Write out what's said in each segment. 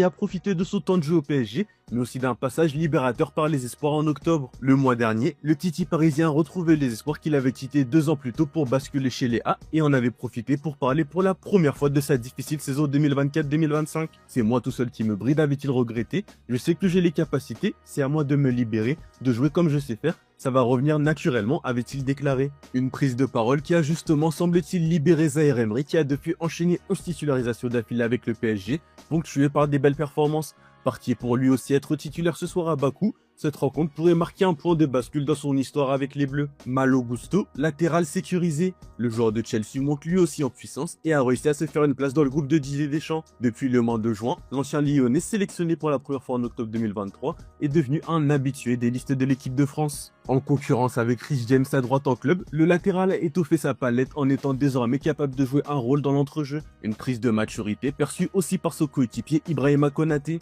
a profité de son temps de jeu au PSG, mais aussi d'un passage libérateur par les espoirs en octobre. Le mois dernier, le Titi parisien a retrouvé les espoirs qu'il avait quittés 2 ans plus tôt pour basculer chez les A et en avait profité pour parler pour la première fois de sa difficile saison 2024-2025. C'est moi tout seul qui me bride, avait-il regretté. Je sais que j'ai les capacités, c'est à moi de me libérer, de jouer comme je sais faire. Ça va revenir naturellement, avait-il déclaré. Une prise de parole qui a justement, semble-t-il, libéré Zaïre Emery, qui a depuis enchaîné 11 titularisations d'affilée avec le PSG, ponctuées par des belles performances. Parti pour lui aussi être titulaire ce soir à Bakou, cette rencontre pourrait marquer un point de bascule dans son histoire avec les Bleus. Malo Gusto, latéral sécurisé. Le joueur de Chelsea monte lui aussi en puissance et a réussi à se faire une place dans le groupe de Didier Deschamps. Depuis le mois de juin, l'ancien Lyonnais sélectionné pour la première fois en octobre 2023 est devenu un habitué des listes de l'équipe de France. En concurrence avec Rhys James à droite en club, le latéral a étoffé sa palette en étant désormais capable de jouer un rôle dans l'entrejeu. Une prise de maturité perçue aussi par son coéquipier Ibrahima Konaté.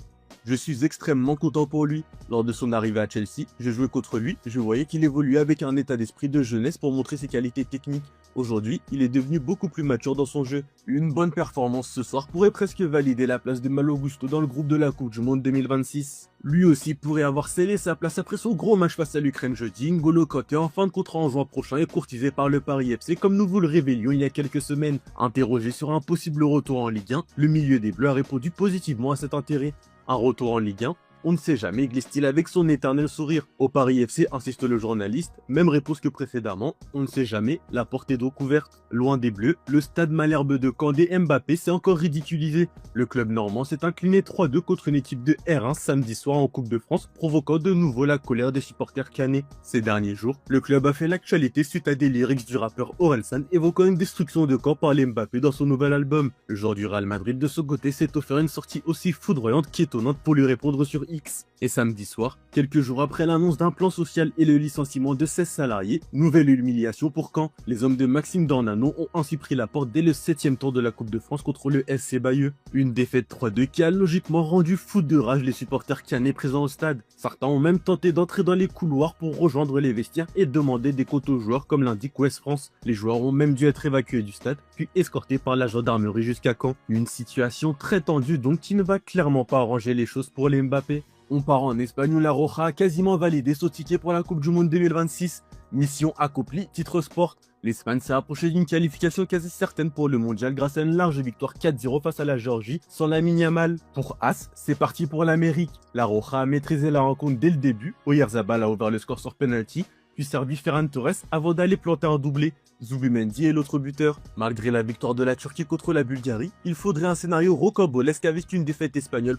Je suis extrêmement content pour lui. Lors de son arrivée à Chelsea, je jouais contre lui, je voyais qu'il évoluait avec un état d'esprit de jeunesse pour montrer ses qualités techniques. Aujourd'hui, il est devenu beaucoup plus mature dans son jeu. Une bonne performance ce soir pourrait presque valider la place de Malo Gusto dans le groupe de la Coupe du Monde 2026. Lui aussi pourrait avoir scellé sa place après son gros match face à l'Ukraine jeudi. N'Golo Kanté en fin de contrat en juin prochain est courtisé par le Paris FC comme nous vous le révélions il y a quelques semaines. Interrogé sur un possible retour en Ligue 1, le milieu des Bleus a répondu positivement à cet intérêt. Un retour en Ligue 1, on ne sait jamais, glisse-t-il avec son éternel sourire. Au Paris FC, insiste le journaliste, même réponse que précédemment, on ne sait jamais, la porte est donc ouverte. Loin des Bleus, le stade Malherbe de Candé Mbappé s'est encore ridiculisé. Le club normand s'est incliné 3-2 contre une équipe de R1 samedi soir en Coupe de France, provoquant de nouveau la colère des supporters canets. Ces derniers jours, le club a fait l'actualité suite à des lyrics du rappeur Orelsan évoquant une destruction de camp par les Mbappé dans son nouvel album. Le joueur du Real Madrid de son côté s'est offert une sortie aussi foudroyante qu'étonnante pour lui répondre sur X. Et samedi soir, quelques jours après l'annonce d'un plan social et le licenciement de 16 salariés, nouvelle humiliation pour Caen. Les hommes de Maxime Dornanon ont ainsi pris la porte dès le 7e tour de la Coupe de France contre le SC Bayeux. Une défaite 3-2 qui a logiquement rendu fou de rage les supporters canets présents au stade. Certains ont même tenté d'entrer dans les couloirs pour rejoindre les vestiaires et demander des comptes aux joueurs comme l'indique Ouest France. Les joueurs ont même dû être évacués du stade, puis escortés par la gendarmerie jusqu'à Caen. Une situation très tendue donc qui ne va clairement pas arranger les choses pour les Mbappé. On part en Espagne où la Roja a quasiment validé son ticket pour la Coupe du Monde 2026. Mission accomplie, titre sport. L'Espagne s'est approchée d'une qualification quasi certaine pour le mondial grâce à une large victoire 4-0 face à la Géorgie sans Lamine Yamal. Pour As, c'est parti pour l'Amérique. La Roja a maîtrisé la rencontre dès le début. Oyarzabal a ouvert le score sur penalty, puis servi Ferran Torres avant d'aller planter un doublé. Zubimendi est l'autre buteur. Malgré la victoire de la Turquie contre la Bulgarie, il faudrait un scénario rocambolesque avec une défaite espagnole